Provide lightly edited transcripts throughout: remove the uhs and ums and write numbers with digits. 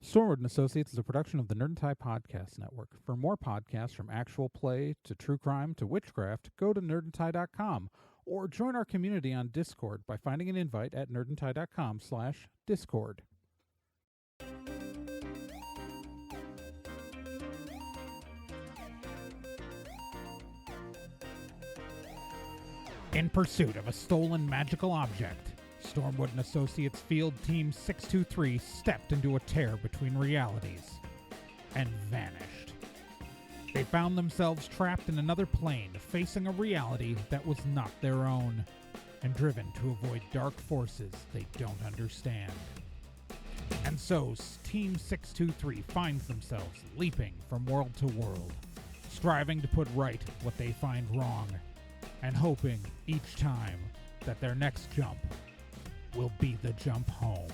Stormwood and Associates is a production of the Nerd and Tie Podcast Network. For more podcasts from actual play to true crime to witchcraft, go to nerdandtie.com or join our community on Discord by finding an invite at nerdandtie.com/discord. In pursuit of a stolen magical object, Stormwood and Associates Field Team 623 stepped into a tear between realities and vanished. They found themselves trapped in another plane, facing a reality that was not their own, and driven to avoid dark forces they don't understand. And so, Team 623 finds themselves leaping from world to world, striving to put right what they find wrong, and hoping each time that their next jump will be the jump home.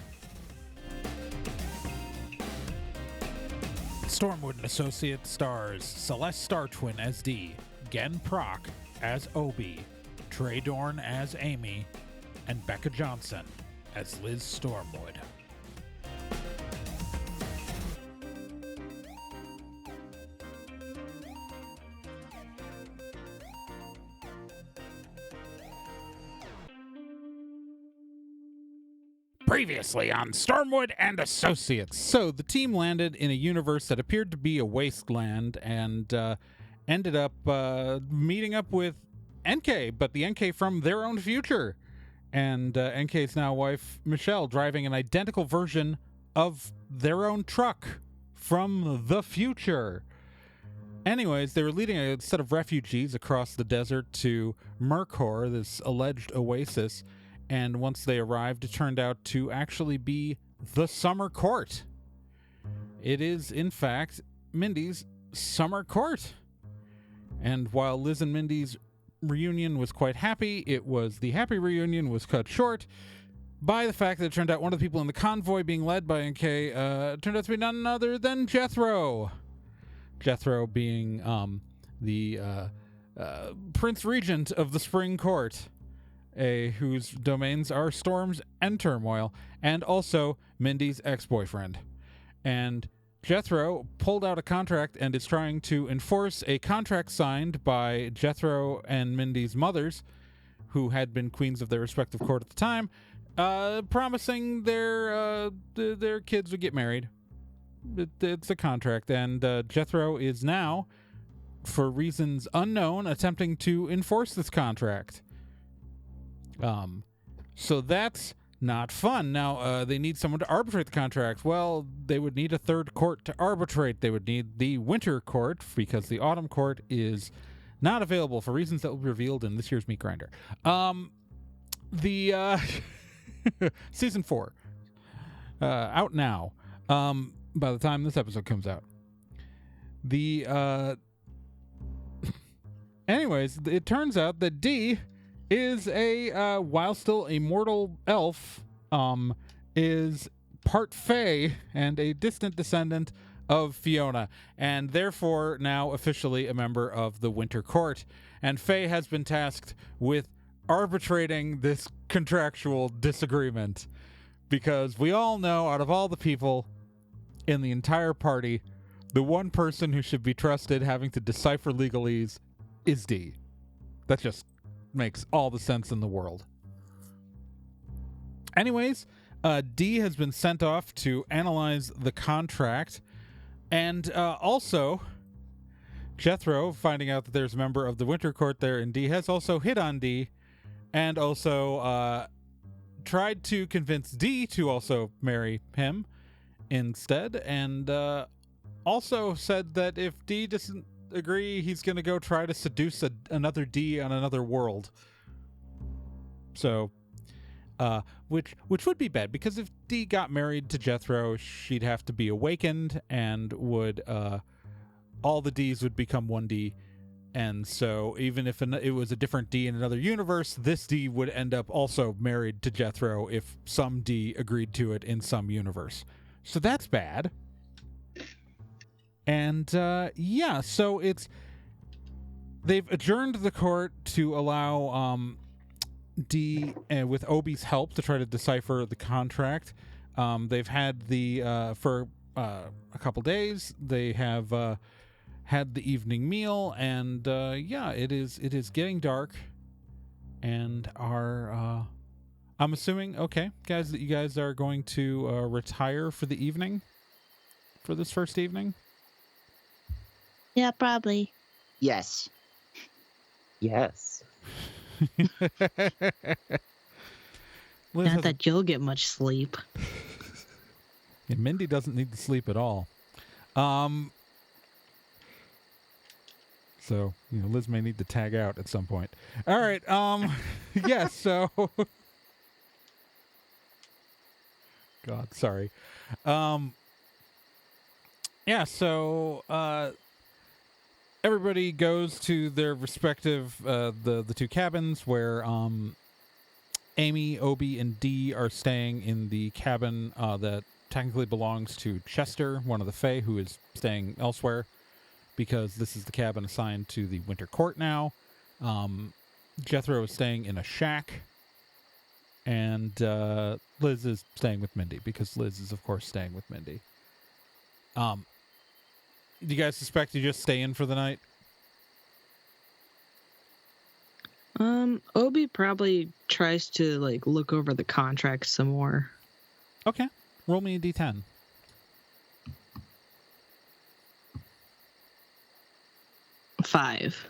Stormwood and Associates stars Celeste Star Twin as Dee, Gen Proc as Obi, Trey Dorn as Amy, and Becca Johnson as Liz Stormwood. Previously on Stormwood and Associates. So the team landed in a universe that appeared to be a wasteland and ended up meeting up with NK, but the NK from their own future. And NK's now wife, Michelle, driving an identical version of their own truck from the future. Anyways, they were leading a set of refugees across the desert to Mercor, this alleged oasis. And once they arrived, it turned out to actually be the summer court. It is, in fact, Mindy's summer court. And while Liz and Mindy's reunion was quite happy, the happy reunion was cut short by the fact that it turned out one of the people in the convoy being led by NK turned out to be none other than Jethro. Jethro being the Prince Regent of the Spring Court. Whose domains are storms and turmoil, and also Mindy's ex-boyfriend. And Jethro pulled out a contract and is trying to enforce a contract signed by Jethro and Mindy's mothers, who had been queens of their respective court at the time, promising their kids would get married. It's a contract, and Jethro is now, for reasons unknown, attempting to enforce this contract. So that's not fun. Now, they need someone to arbitrate the contract. Well, they would need a third court to arbitrate. They would need the winter court because the autumn court is not available for reasons that will be revealed in this year's Meat Grinder. Season 4, out now, by the time this episode comes out. Anyways, it turns out that Dee is while still a mortal elf, is part fae and a distant descendant of Fiona, and therefore now officially a member of the Winter Court. And Faye has been tasked with arbitrating this contractual disagreement, because we all know, out of all the people in the entire party, the one person who should be trusted having to decipher legalese is Dee. That just makes all the sense in the world. Anyways, Dee has been sent off to analyze the contract, and also Jethro, finding out that there's a member of the Winter Court there, and Dee has also hit on Dee, and also tried to convince Dee to also marry him instead, and also said that if Dee doesn't agree, he's going to go try to seduce another Dee on another world. So, which would be bad, because if Dee got married to Jethro, she'd have to be awakened, and would all the Dees would become one Dee. And so even if it was a different Dee in another universe, this Dee would end up also married to Jethro if some Dee agreed to it in some universe. So that's bad. And, so they've adjourned the court to allow Dee, with Obi's help, to try to decipher the contract. They've had for a couple days. They have had the evening meal, and it is getting dark, and are I'm assuming, okay, guys, that you guys are going to retire for the evening, for this first evening. Yeah, probably. Yes. Yes. Liz Not that you'll get much sleep. Yeah, Mindy doesn't need to sleep at all. So, Liz may need to tag out at some point. All right. Yeah, so God, sorry. Yeah, so everybody goes to their respective the two cabins where Amy, Obi, and Dee are staying in the cabin that technically belongs to Chester, one of the Fae, who is staying elsewhere because this is the cabin assigned to the Winter Court now. Jethro is staying in a shack, and Liz is staying with Mindy because Liz is, of course, staying with Mindy. Do you guys suspect you just stay in for the night? Obi probably tries to look over the contract some more. Okay. Roll me a D10. Five.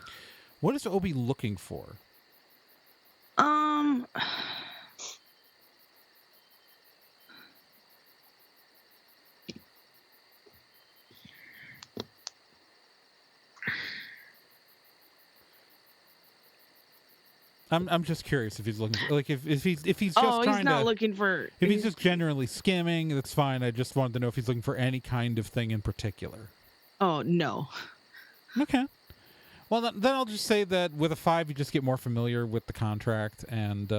What is Obi looking for? I'm just curious if he's looking for, if he's just trying he's not to looking for. If he's just generally skimming, that's fine. I just wanted to know if he's looking for any kind of thing in particular. Oh no. Okay. Well, then I'll just say that with a 5, you just get more familiar with the contract, and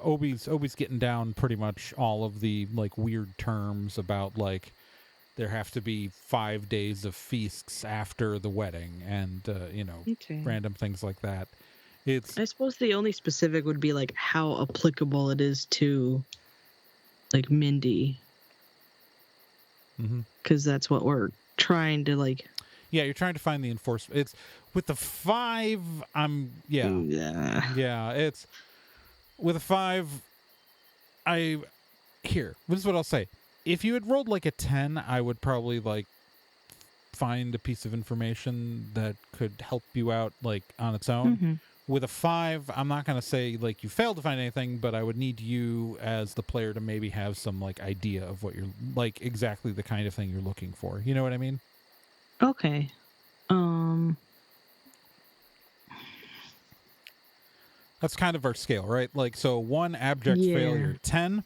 Obi's getting down pretty much all of the weird terms about there have to be 5 days of feasts after the wedding, and Okay. random things like that. I suppose the only specific would be how applicable it is to Mindy, because that's what we're trying to Yeah, you're trying to find the enforcement. It's with the 5. It's with a 5. This is what I'll say. If you had rolled a 10, I would probably find a piece of information that could help you out on its own. Mm-hmm. With a 5, I'm not going to say you failed to find anything, but I would need you as the player to maybe have some idea of what you're exactly the kind of thing you're looking for. You know what I mean? Okay. That's kind of our scale, right? So 1 abject failure, 10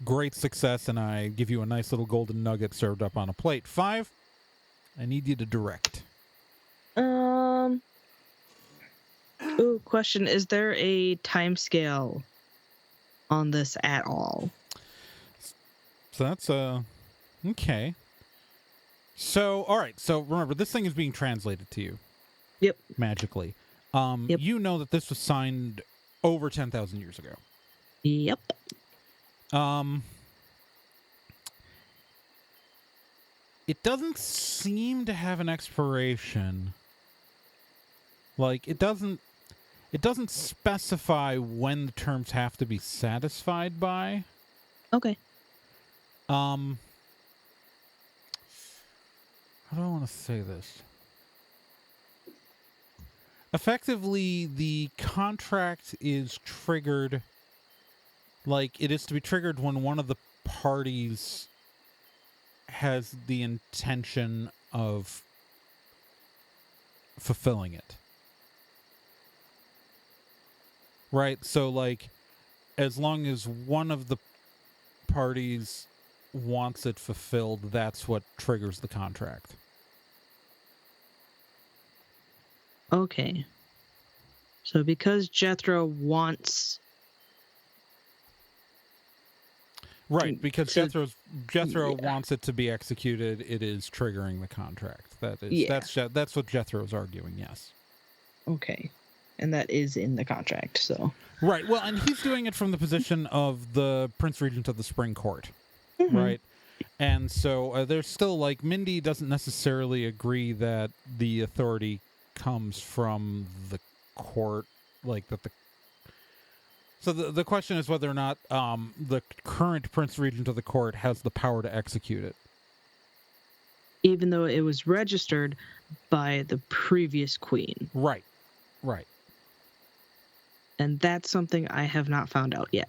great success, and I give you a nice little golden nugget served up on a plate. 5, I need you to direct. Ooh, question: is there a time scale on this at all? So that's okay. So all right. So remember, this thing is being translated to you. Yep. Magically. Yep. You know that this was signed over 10,000 years ago. Yep. It doesn't seem to have an expiration. It doesn't specify when the terms have to be satisfied by. Okay. How do I want to say this? Effectively, the contract is triggered. It is to be triggered when one of the parties has the intention of fulfilling it. Right? So, as long as one of the parties wants it fulfilled, that's what triggers the contract. Okay. So because Jethro wants... Right, because Jethro wants it to be executed, it is triggering the contract. That's what Jethro's arguing, yes. Okay. And that is in the contract, so... Right, well, and he's doing it from the position of the Prince Regent of the Spring Court, Mm-hmm. right? And so there's still, like, Mindy doesn't necessarily agree that the authority comes from the court, like that the. So the question is whether or not the current Prince Regent of the court has the power to execute it. Even though it was registered by the previous queen. Right. Right. And that's something I have not found out yet.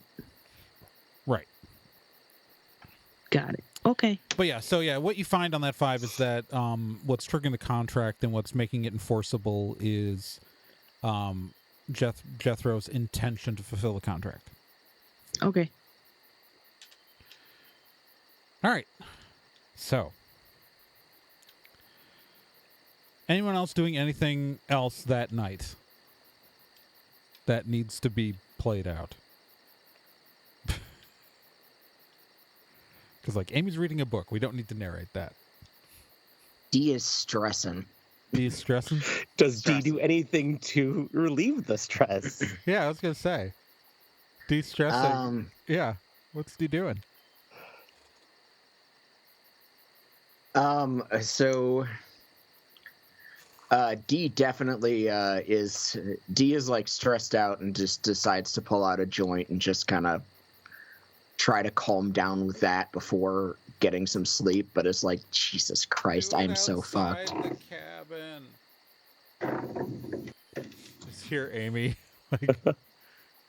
Right. Got it. Okay. But yeah, so yeah, what you find on that 5 is that what's triggering the contract and what's making it enforceable is Jethro's intention to fulfill the contract. Okay. All right. So, anyone else doing anything else that night that needs to be played out? Because, like, Amy's reading a book. We don't need to narrate that. D is stressing. D is stressing? Does D do anything to relieve the stress? Yeah, I was going to say. D stressing. Yeah. What's D doing? So D definitely is like stressed out and just decides to pull out a joint and just kind of try to calm down with that before getting some sleep, but it's like, Jesus Christ, I'm so fucked. The cabin. Just hear Amy. Like,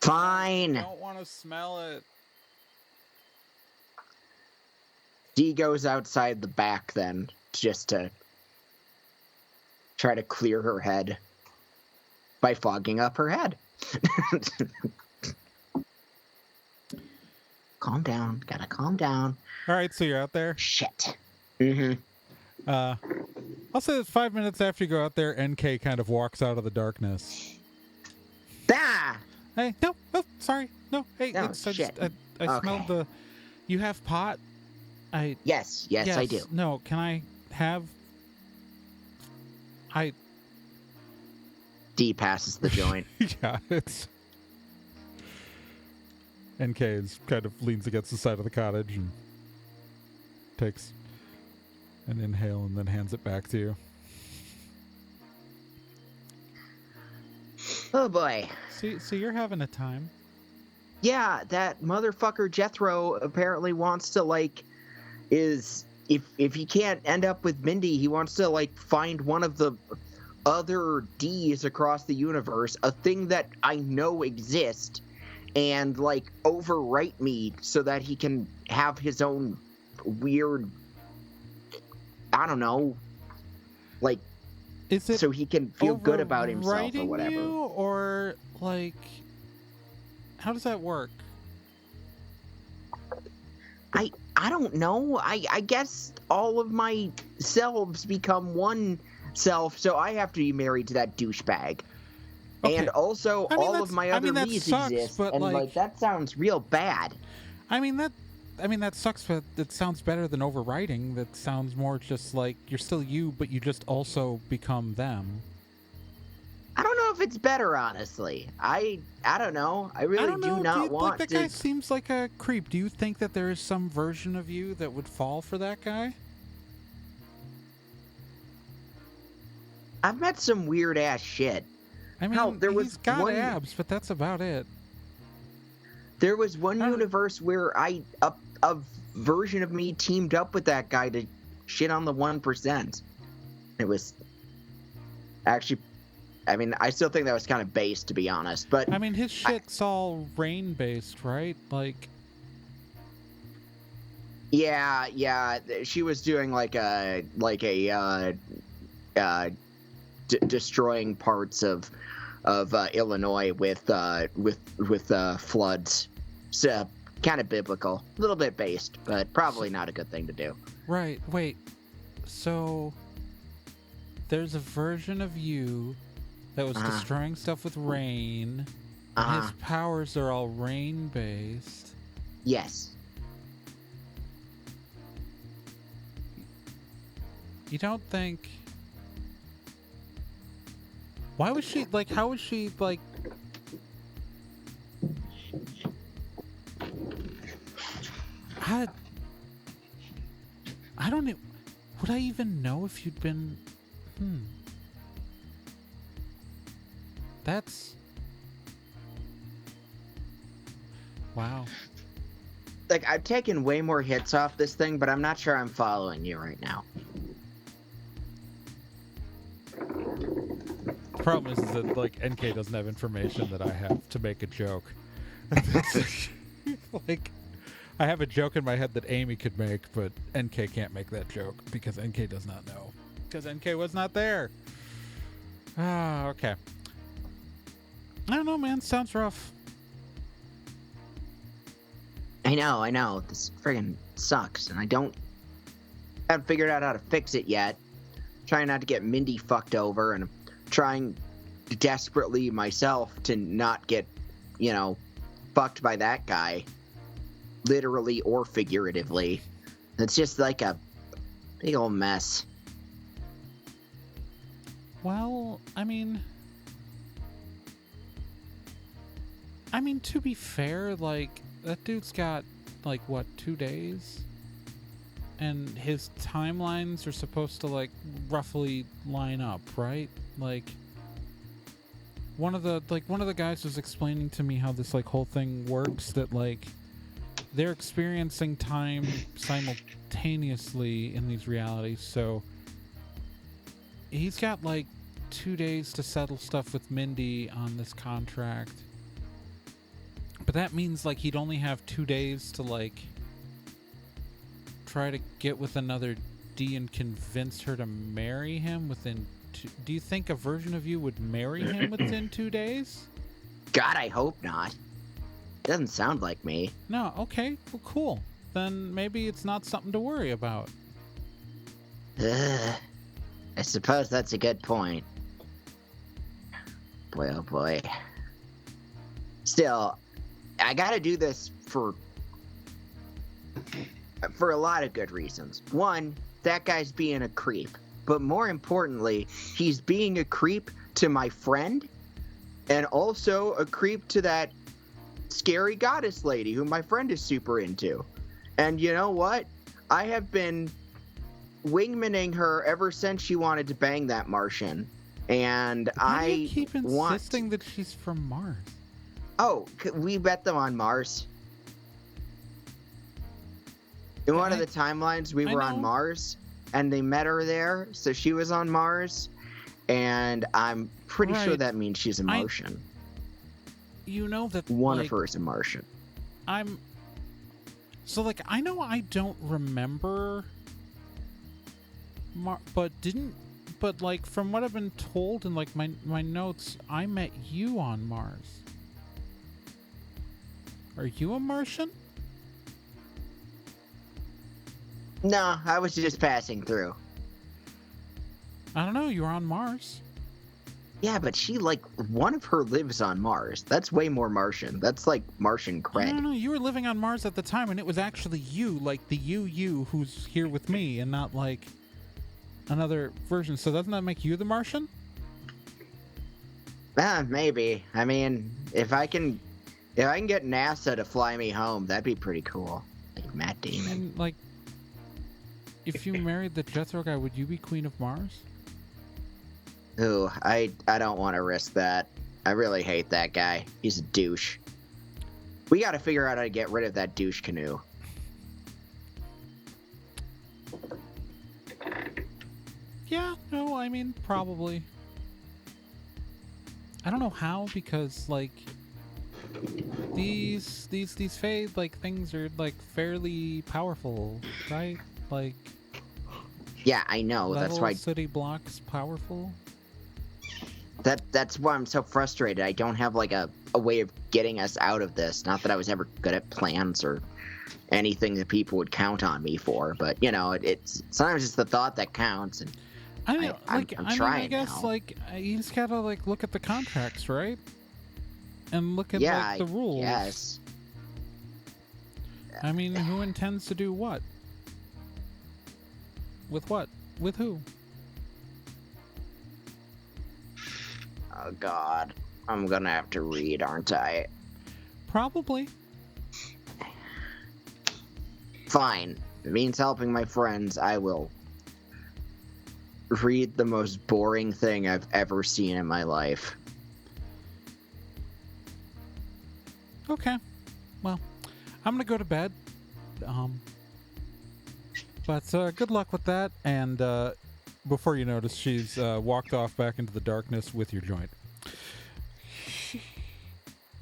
Fine. I don't want to smell it. D goes outside the back then, just to try to clear her head by fogging up her head. Calm down. Gotta calm down. All right, so you're out there. Shit. Mm-hmm. I'll say that 5 minutes after you go out there, NK kind of walks out of the darkness. Ah! Hey, no, sorry. No, hey, No, it's, I shit. I smelled the... You have pot? Yes, I do. No, can I have... D passes the joint. Yeah, it's... NK is kind of leans against the side of the cottage and takes an inhale and then hands it back to you. Oh boy. So you're having a time. Yeah, that motherfucker Jethro apparently wants to, like, if he can't end up with Mindy, he wants to, like, find one of the other D's across the universe, a thing that I know exists, and, like, overwrite me so that he can have his own weird, I don't know, like, Is it so he can feel good about himself or overwriting whatever. you, or, like, how does that work? I don't know. I guess all of my selves become one self, so I have to be married to that douchebag. Okay. And also, I mean, all of my other that me's sucks, exist, but, and like, that sounds real bad. I mean that sucks, but it sounds better than overwriting. That sounds more just like you're still you, but you just also become them. I don't know if it's better, honestly. I don't know. I really do not want that to. guy seems like a creep. Do you think that there is some version of you that would fall for that guy? I've met some weird ass shit. I mean, Hell, there was he's got one- abs, but that's about it. There was one I don't- universe where a version of me teamed up with that guy to shit on the 1%. It was actually, I mean, I still think that was kind of base, to be honest. But I mean, his shit's all rain-based, right? Like, yeah, she was doing like a destroying parts of Illinois with floods. So kind of biblical, a little bit based, but probably not a good thing to do. right, wait. So, there's a version of you that was destroying stuff with rain. And his powers are all rain-based. Yes. You don't think... Why was she, like, how was she, like... I don't know. Would I even know if you'd been... That's... Wow. Like, I've taken way more hits off this thing, but I'm not sure I'm following you right now. The problem is that, like, NK doesn't have information that I have to make a joke. Like, I have a joke in my head that Amy could make, but NK can't make that joke because NK does not know. Because NK was not there. Ah, okay. I don't know, man. Sounds rough. I know. This friggin' sucks, and I haven't figured out how to fix it yet. Trying not to get Mindy fucked over, and trying desperately myself to not get, fucked by that guy. Literally or figuratively. It's just like a big old mess. Well, I mean, to be fair, like, that dude's got, like, what, 2 days? And his timelines are supposed to, like, roughly line up, right? Like, one of the guys was explaining to me how this, like, whole thing works, that, like, they're experiencing time simultaneously in these realities, so he's got, like, 2 days to settle stuff with Mindy on this contract. But that means, like, he'd only have 2 days to, like, try to get with another D and convince her to marry him within do you think a version of you would marry him within 2 days? God, I hope not. Doesn't sound like me. No, okay, well, cool. Then maybe it's not something to worry about. I suppose that's a good point. Boy, oh boy. Still, I gotta do this for a lot of good reasons. One, that guy's being a creep. But more importantly, he's being a creep to my friend, and also a creep to that scary goddess lady who my friend is super into. And you know what? I have been wingmaning her ever since she wanted to bang that Martian. And Why do you keep insisting that she's from Mars? Oh, we bet them on Mars. In one of the timelines, we were on Mars, and they met her there, so she was on Mars, and I'm pretty sure that means she's a Martian. You know that one of her is a Martian. I know I don't remember, but from what I've been told in, like, my notes, I met you on Mars. Are you a Martian? No, I was just passing through. I don't know, you were on Mars. Yeah, but one of her lives on Mars. That's way more Martian. That's like Martian cred. I don't know, you were living on Mars at the time, and it was actually you, like the you who's here with me, and not like another version. So doesn't that make you the Martian? Maybe. I mean, if I can get NASA to fly me home, that'd be pretty cool. Like Matt Damon. And, like, if you married the Jethro guy, would you be Queen of Mars? Ooh, I don't want to risk that. I really hate that guy. He's a douche. We got to figure out how to get rid of that douche canoe. Yeah, no, I mean, probably. I don't know how, because, like, these Fade, like, things are, like, fairly powerful, right? Like, yeah, I know. That's why city blocks powerful. That's why I'm so frustrated. I don't have, like, a way of getting us out of this. Not that I was ever good at plans or anything that people would count on me for, but it's sometimes it's the thought that counts. And I'm trying. I guess now. Like, you just gotta, like, look at the contracts, right? And look at the rules. Yes. I mean, who intends to do what? With what? With who? Oh God, I'm gonna have to read, aren't I? Probably. Fine. If it means helping my friends, I will read the most boring thing I've ever seen in my life. Okay. Well, I'm gonna go to bed. But good luck with that. And before you notice, she's walked off back into the darkness with your joint.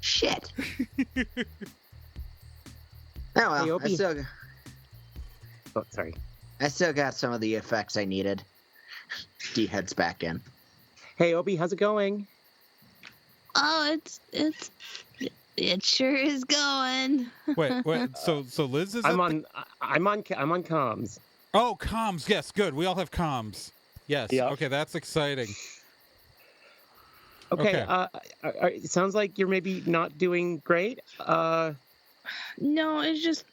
Shit. Oh well, Hey, Opie. Oh, sorry. I still got some of the effects I needed. D heads back in. Hey, Opie, how's it going? Oh, it sure is going. Wait. So Liz is. I'm on comms. Oh, comms. Yes, good. We all have comms. Yes. Yeah. Okay, that's exciting. Okay. Okay. It sounds like you're maybe not doing great. No, it's just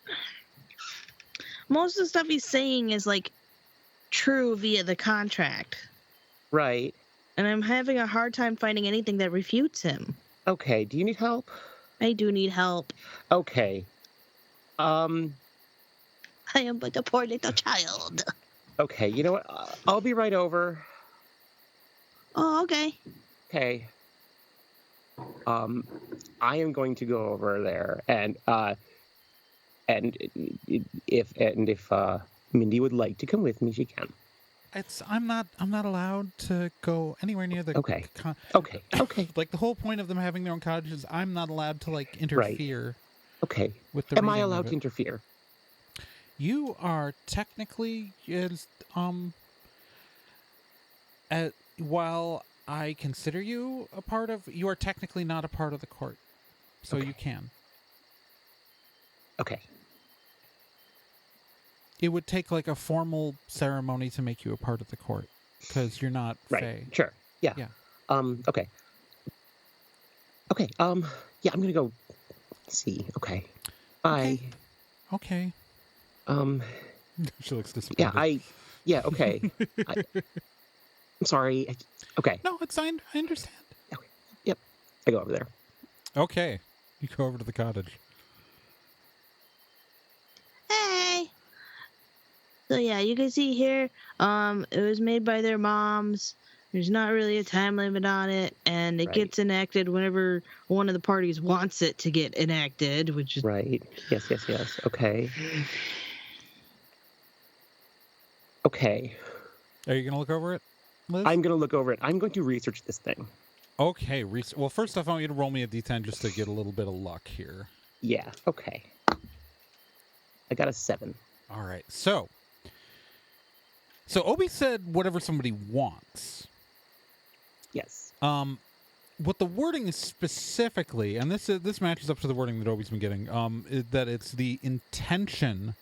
most of the stuff he's saying is like true via the contract, Right. and I'm having a hard time finding anything that refutes him. Okay. Do you need help? I do need help. Okay. I am like a poor little child. Okay. You know what? I'll be right over. Oh, okay. Okay. I am going to go over there, and if Mindy would like to come with me, she can. I'm not allowed to go anywhere near the. Okay. Okay. Like the whole point of them having their own cottages, I'm not allowed to like interfere. Okay. With the Am I reading allowed of to it. interfere? You are technically while I consider you a part of, you are technically not a part of the court, so Okay. you can. Okay. It would take like a formal ceremony to make you a part of the court because you're not Right. Fae. Sure. Yeah. Yeah. Okay. Okay. Yeah, I'm gonna go see. Okay. Bye. Okay. She looks disappointed. Yeah. Okay. I'm sorry. Okay. No, it's fine. I understand. Yep. I go over there. Okay. You go over to the cottage. Hey. So yeah, you can see here, it was made by their moms. There's not really a time limit on it, and it Right. gets enacted whenever one of the parties wants it to get enacted, which is Right. Yes. Okay. Okay. Are you going to look over it, Liz? I'm gonna look over it. I'm going to research this thing. Okay. Well, first off, I want you to roll me a d10 just to get a little bit of luck here. Yeah. Okay. I got a 7. All right. So Obi said whatever somebody wants. Yes. What the wording is specifically, and this matches up to the wording that Obi's been getting, is that it's the intention.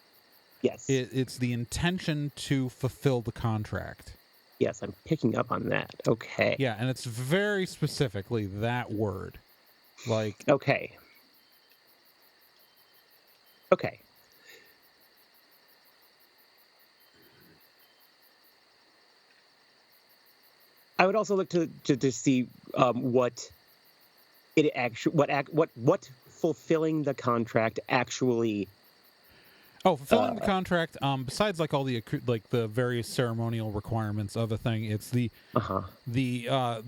Yes. It's the intention to fulfill the contract. Yes, I'm picking up on that. Okay. Yeah, and it's very specifically that word. Like, Okay. Okay. I would also look to see what it actually what fulfilling the contract actually. fulfilling the contract. Besides, like all the the various ceremonial requirements of a thing, it's the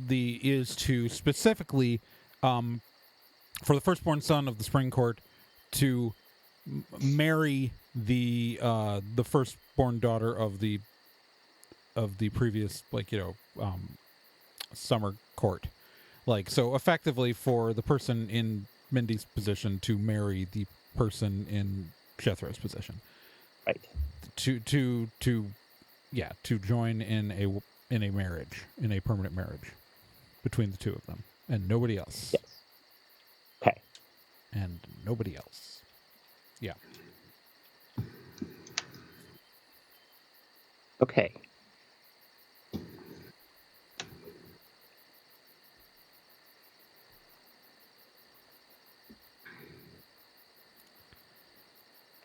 is to specifically, for the firstborn son of the Spring Court, to marry the firstborn daughter of the previous summer court. Like, so effectively for the person in Mindy's position to marry the person in Jethro's position, Right. to join in a marriage, in a permanent marriage between the two of them and nobody else. Yes. Okay. And nobody else. Yeah. Okay.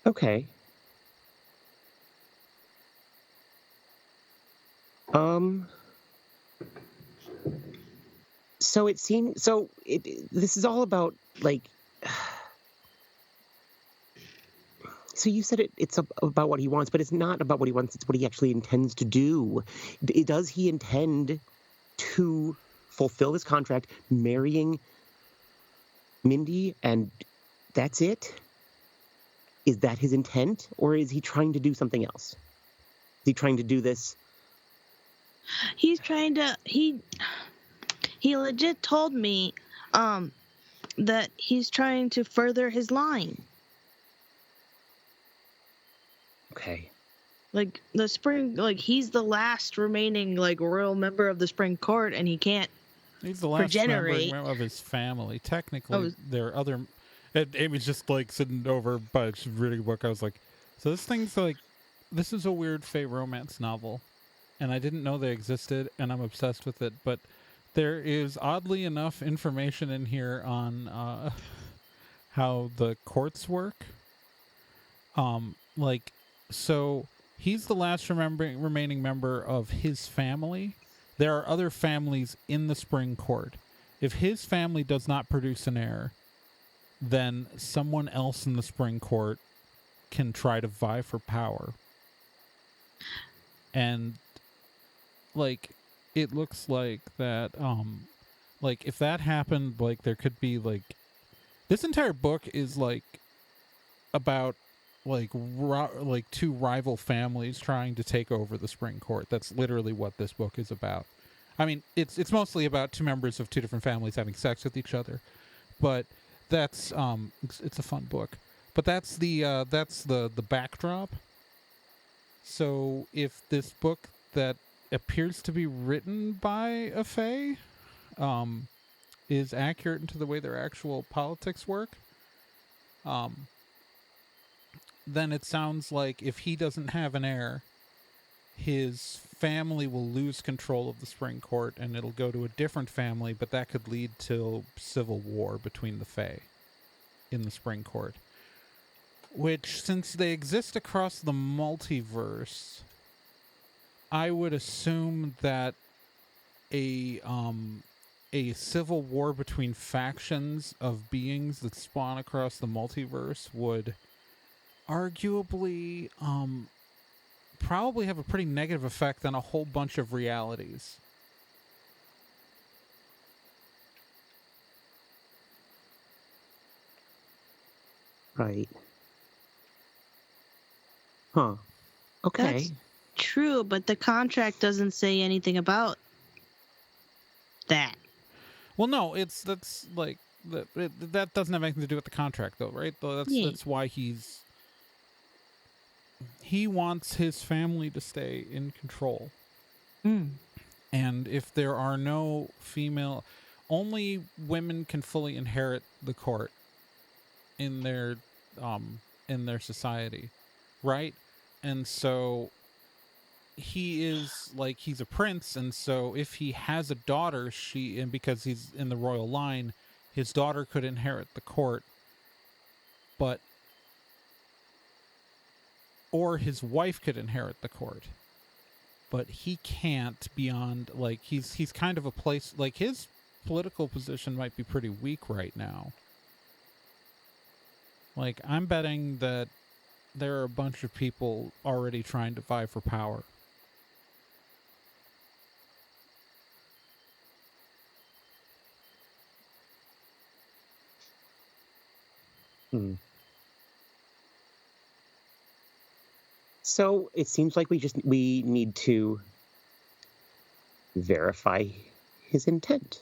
Okay. So it seems this is all about like So you said it's about what he wants, but it's not about what he wants. It's what he actually intends to do. Does he intend to fulfill this contract, marrying Mindy, and that's it? Is that his intent, or is he trying to do something else? Is he trying to do this? He's trying to. He legit told me, that he's trying to further his line. Okay. Like the spring, like he's the last remaining like royal member of the spring court, and he can't. He's the last member Regenerate. of his family. Technically, Oh. there are other. It was just like sitting over, but reading a book. I was like, so this thing's like, this is a weird Fey romance novel, and I didn't know they existed, and I'm obsessed with it. But there is oddly enough information in here on how the courts work. Like, so he's the last remaining member of his family. There are other families in the spring court. If his family does not produce an heir, then someone else in the spring court can try to vie for power. And like, it looks like that, like if that happened, like there could be like, this entire book is like about like two rival families trying to take over the spring court. That's literally what this book is about. I mean, it's mostly about two members of two different families having sex with each other, but that's it's a fun book. But that's the backdrop. So if this book that appears to be written by a Fae is accurate into the way their actual politics work, then it sounds like if he doesn't have an heir, his family will lose control of the spring court and it'll go to a different family, but that could lead to civil war between the Fae in the spring court. Which, since they exist across the multiverse, I would assume that a civil war between factions of beings that spawn across the multiverse would arguably probably have a pretty negative effect on a whole bunch of realities. Right. Huh. Okay. That's true, but the contract doesn't say anything about that. Well, no, that's like that doesn't have anything to do with the contract, though, right? That's why he wants his family to stay in control. And if there are no female, only women can fully inherit the court in their society, right? And so he's a prince, and so if he has a daughter, and because he's in the royal line, his daughter could inherit the court, or his wife could inherit the court, but he can't beyond, like, he's kind of a place, like, his political position might be pretty weak right now. Like, I'm betting that there are a bunch of people already trying to vie for power. So it seems like we need to verify his intent.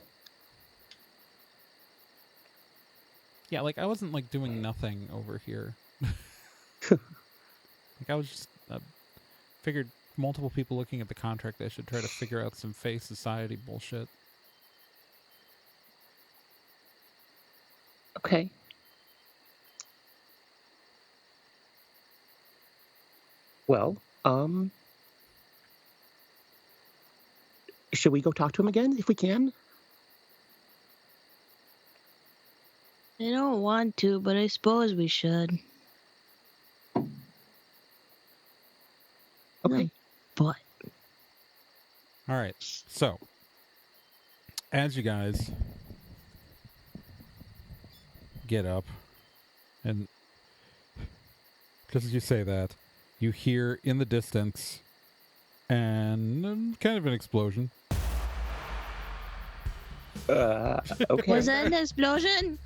Yeah, like, I wasn't, like, doing nothing over here. Like, I was just, figured multiple people looking at the contract, they should try to figure out some Fae society bullshit. Okay. Well, should we go talk to him again if we can? I don't want to, but I suppose we should. Okay. But All right, so as you guys get up and just as you say that, you hear in the distance and kind of an explosion. Okay. Was that an explosion?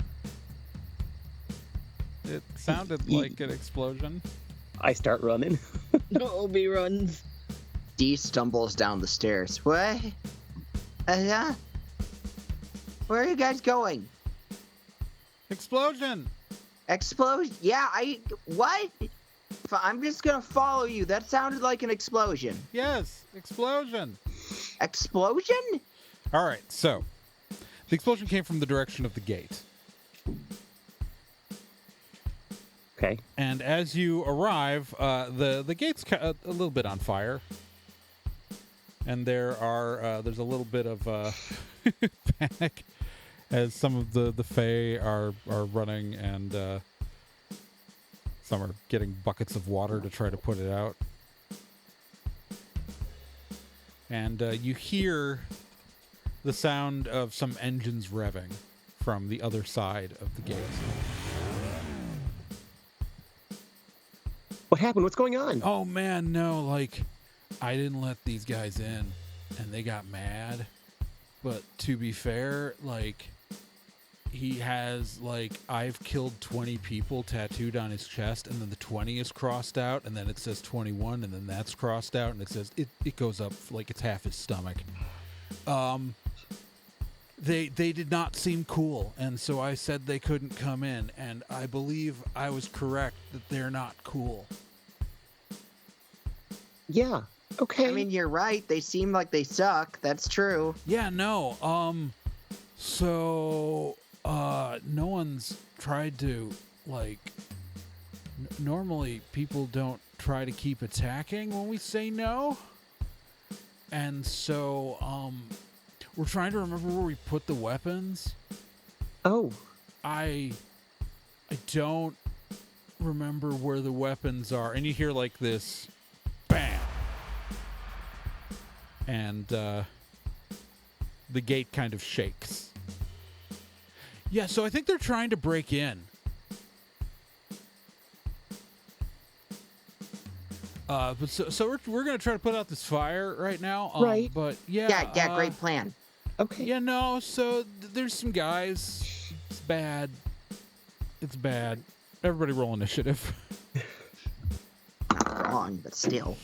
It sounded like an explosion. I start running. Obi runs. Dee stumbles down the stairs. What? Yeah? Where are you guys going? Explosion! Explosion? Yeah, what? I'm just gonna follow you. That sounded like an explosion. Yes, explosion! Explosion? All right, so the explosion came from the direction of the gate. Okay. And as you arrive, the gate's a little bit on fire. And there's a little bit of panic as some of the Fae are running, and some are getting buckets of water to try to put it out. And you hear the sound of some engines revving from the other side of the gate. What happened? What's going on? Oh man, no, like, I didn't let these guys in, and they got mad. But to be fair, like, he has, like, I've killed 20 people tattooed on his chest, and then the 20 is crossed out, and then it says 21, and then that's crossed out, and it says, it goes up, like, it's half his stomach. They did not seem cool, and so I said they couldn't come in, and I believe I was correct that they're not cool. Yeah. Okay. I mean, you're right. They seem like they suck. That's true. Yeah, no. So no one's tried to, like, normally people don't try to keep attacking when we say no. And so we're trying to remember where we put the weapons. Oh. I don't remember where the weapons are. And you hear, like, this bam. And the gate kind of shakes. Yeah, so I think they're trying to break in. But so we're gonna try to put out this fire right now. Right. But yeah. Yeah, great plan. Okay. Yeah, no. So there's some guys. It's bad. It's bad. Everybody roll initiative. Not wrong, but still.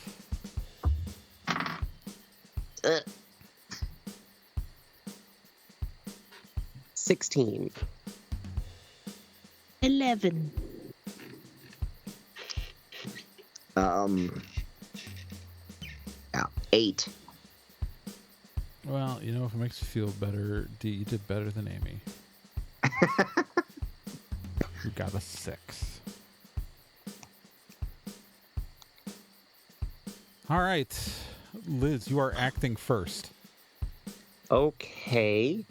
16. 11. Yeah, 8. Well, you know, if it makes you feel better, D, you did better than Amy. You got a 6. All right, Liz, you are acting first. Okay.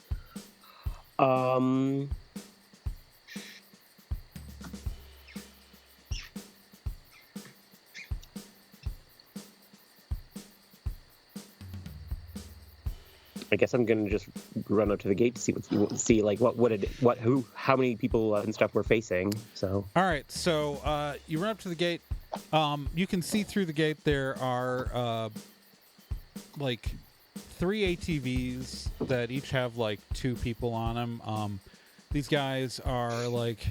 I guess I'm gonna just run up to the gate to see how many people and stuff we're facing. So. All right, so you run up to the gate. You can see through the gate there are like 3 ATVs that each have like 2 people on them. These guys are like,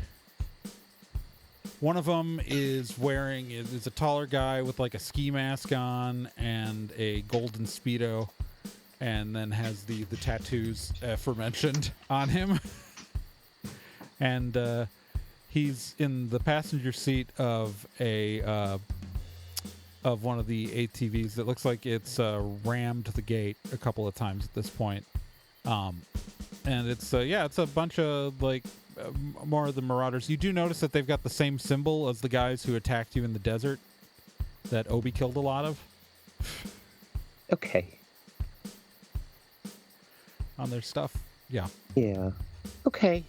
one of them is a taller guy with like a ski mask on and a golden Speedo, and then has the tattoos aforementioned on him. And he's in the passenger seat of one of the ATVs that looks like it's rammed the gate a couple of times at this point. And it's a bunch of like more of the Marauders. You do notice that they've got the same symbol as the guys who attacked you in the desert that Obi killed a lot of. Okay. On their stuff. Yeah. Yeah. Okay.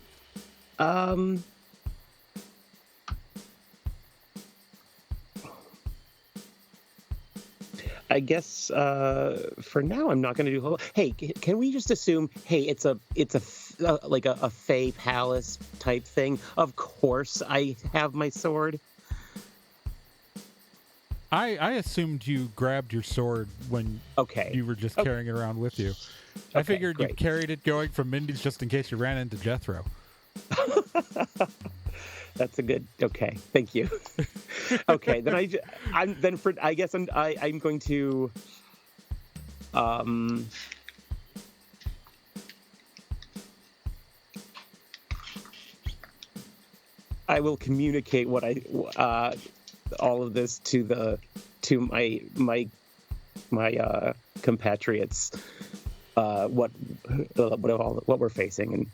I guess for now I'm not going to do. Hey, can we just assume? Hey, it's a Fey palace type thing. Of course, I have my sword. I assumed you grabbed your sword when Okay. you were just Okay. carrying it around with you. I Okay, figured you great. carried it going from Mindy's just in case you ran into Jethro. That's a good. Okay, thank you. Okay, then I guess I'm going to. I will communicate what all of this to my compatriots. What we're facing,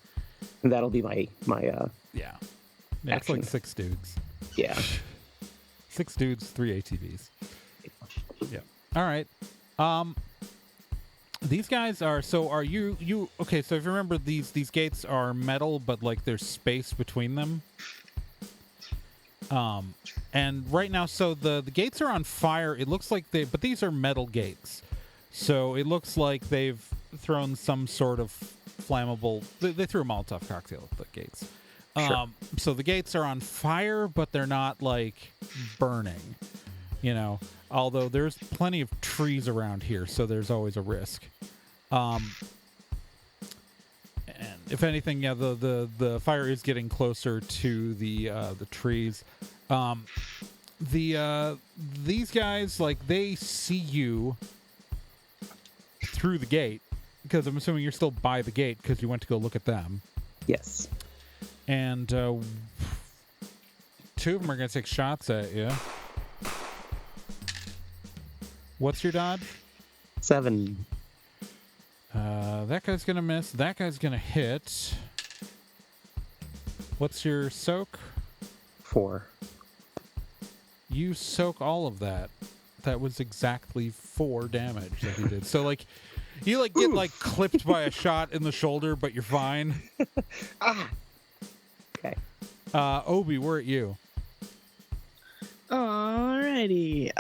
and that'll be my Yeah. Yeah, it's like Action. 6 dudes. yeah. 6 dudes, 3 ATVs. Yeah. All right. These guys are. So are you? Okay. So if you remember, these gates are metal, but like there's space between them. And right now, so the gates are on fire. It looks like but these are metal gates. So it looks like they've thrown some sort of flammable. They threw a Molotov cocktail at the gates. Sure. So the gates are on fire, but they're not like burning. You know, although there's plenty of trees around here, so there's always a risk. And if anything, yeah, the fire is getting closer to the trees. These guys, like, they see you through the gate, because I'm assuming you're still by the gate because you went to go look at them. Yes. And 2 of them are going to take shots at you. What's your dodge? 7. That guy's going to miss. That guy's going to hit. What's your soak? 4. You soak all of that. That was exactly 4 damage that he did. So, like, you, like, get, like, clipped by a shot in the shoulder, but you're fine. Okay. Obi, we're at you. Alrighty.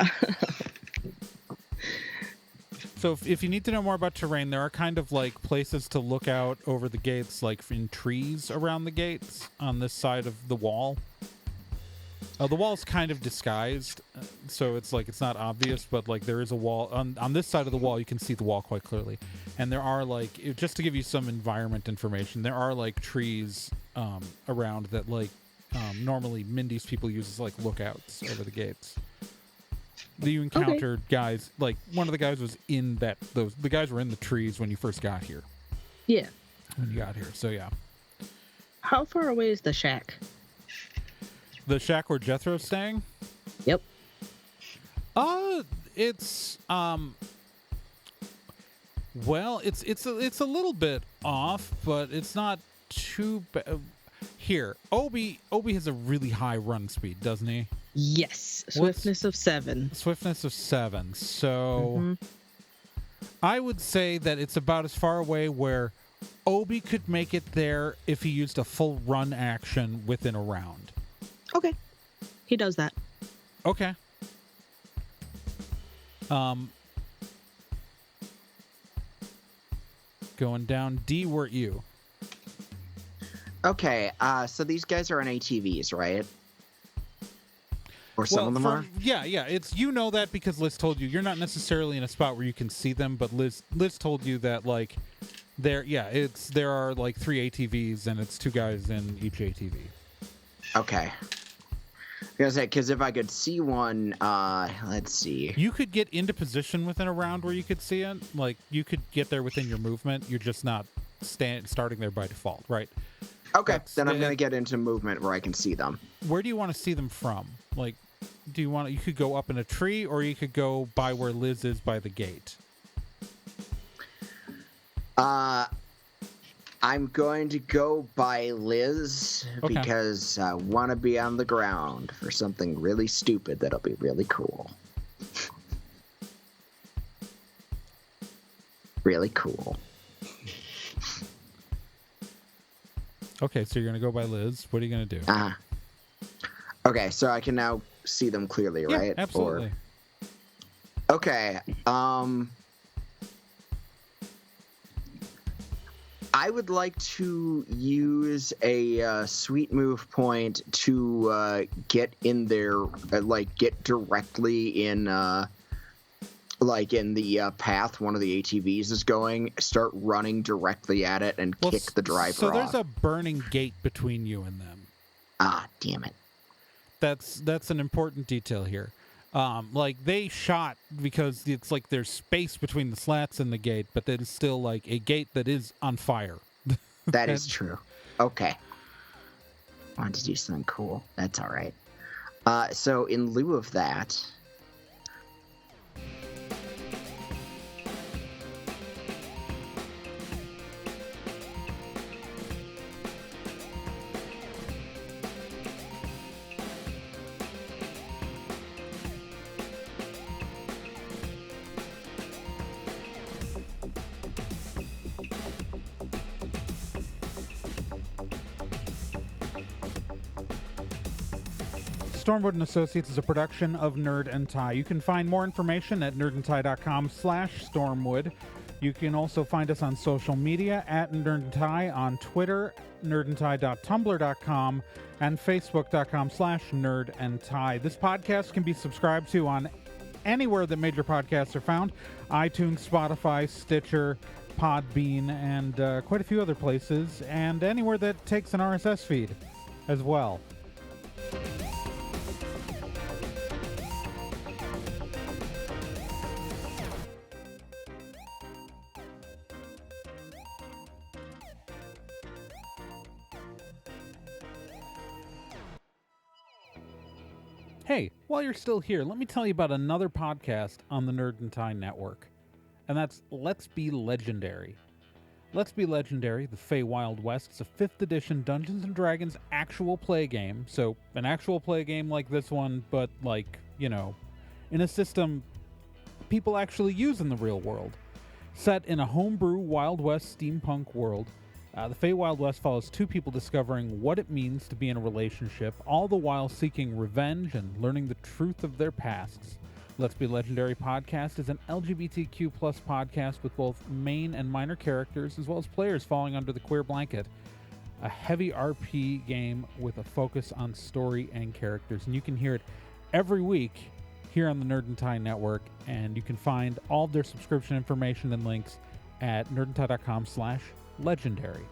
So if you need to know more about terrain, there are kind of like places to look out over the gates, like in trees around the gates on this side of the wall. The wall's kind of disguised, so it's like it's not obvious, but like there is a wall on this side of the wall. You can see the wall quite clearly, and there are like just to give you some environment information, there are like trees around that like normally Mindy's people use as like lookouts over the gates. You encountered guys, like one of the guys was in the guys were in the trees when you first got here. Yeah. When you got here, so yeah. How far away is the shack? The shack where Jethro's staying? Yep. It's well, it's a little bit off, but it's not too bad. Here, Obi has a really high run speed, doesn't he? Yes. Swiftness of 7. Swiftness of 7. So I would say that it's about as far away where Obi could make it there if he used a full run action within a round. Okay. He does that. Okay. Going down. D, were you? Okay, so these guys are on ATVs, right? Or some of them are? Yeah. It's, you know that because Liz told you. You're not necessarily in a spot where you can see them, but Liz told you that like there are like 3 ATVs and it's 2 guys in each ATV. Okay. I was gonna say, because if I could see one, let's see. You could get into position within a round where you could see it. Like you could get there within your movement. You're just not starting there by default, right? Okay, then I'm gonna get into movement where I can see them. Where do you want to see them from? Like, do you want you could go up in a tree, or you could go by where Liz is by the gate. I'm going to go by Liz because I want to be on the ground for something really stupid that'll be really cool. Really cool. Okay, so you're gonna go by Liz. What are you gonna do? Okay, so I can now see them clearly, Yeah, right? absolutely. Okay. I would like to use a sweet move point to get in there, get directly in, in the path one of the ATVs is going. Start running directly at it and kick the driver off. So there's a burning gate between you and them. Ah, damn it. That's an important detail here. They shot because it's like there's space between the slats and the gate, but there's still like a gate that is on fire. That is true. Okay. Wanted to do something cool. That's all right. So in lieu of that, Stormwood and Associates is a production of Nerd and Tie. You can find more information at nerdandtie.com/Stormwood. You can also find us on social media at Nerd and Tie on Twitter, nerdandtie.tumblr.com, and facebook.com/nerdandtie. This podcast can be subscribed to on anywhere that major podcasts are found: iTunes, Spotify, Stitcher, Podbean, and quite a few other places, and anywhere that takes an RSS feed as well. Hey, while you're still here, let me tell you about another podcast on the Nerd and Tie Network, and that's Let's Be Legendary. Let's Be Legendary, the Feywild West, is a 5th edition Dungeons & Dragons actual play game. So, an actual play game like this one, but in a system people actually use in the real world. Set in a homebrew Wild West steampunk world, the Feywild West follows two people discovering what it means to be in a relationship, all the while seeking revenge and learning the truth of their pasts. Let's Be Legendary podcast is an LGBTQ+ podcast with both main and minor characters, as well as players falling under the queer blanket. A heavy RP game with a focus on story and characters. And you can hear it every week here on the Nerd and Tie Network, and you can find all of their subscription information and links at nerdandtie.com/legendary.